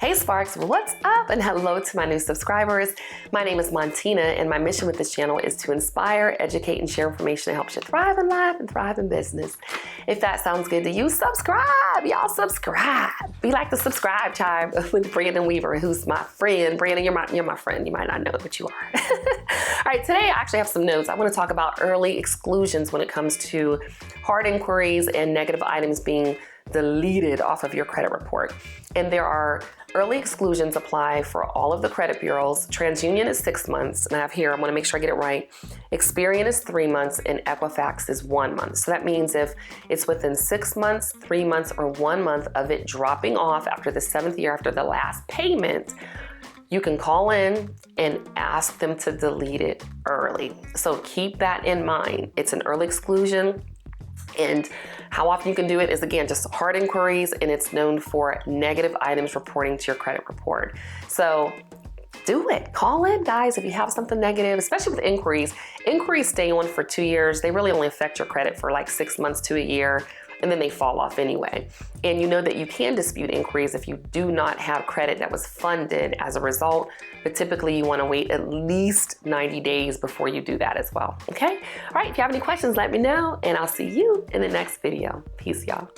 Hey Sparks, what's up? And hello to my new subscribers. My name is Montina, and my mission with this channel is to inspire, educate, and share information that helps you thrive in life and thrive in business. If that sounds good to you, subscribe. Y'all subscribe. Be like the subscribe tribe with Brandon Weaver, who's my friend. Brandon, you're my friend. You might not know it, but you are. All right, today I actually have some notes. I want to talk about early exclusions when it comes to hard inquiries and negative items being deleted off of your credit report. And there are early exclusions apply for all of the credit bureaus. TransUnion is 6 months, and I have here, I want to make sure I get it right. Experian is 3 months, and Equifax is 1 month. So that means if it's within 6 months, 3 months, or 1 month of it dropping off after the 7th year after the last payment, you can call in and ask them to delete it early. So keep that in mind. It's an early exclusion. And how often you can do it is, again, just hard inquiries, and it's known for negative items reporting to your credit report. So do it. Call in, guys, if you have something negative, especially with inquiries. Inquiries stay on for 2 years. They really only affect your credit for like 6 months to a year, and then they fall off anyway. And you know that you can dispute inquiries if you do not have credit that was funded as a result, but typically you want to wait at least 90 days before you do that as well, okay? All right, if you have any questions, let me know, and I'll see you in the next video. Peace, y'all.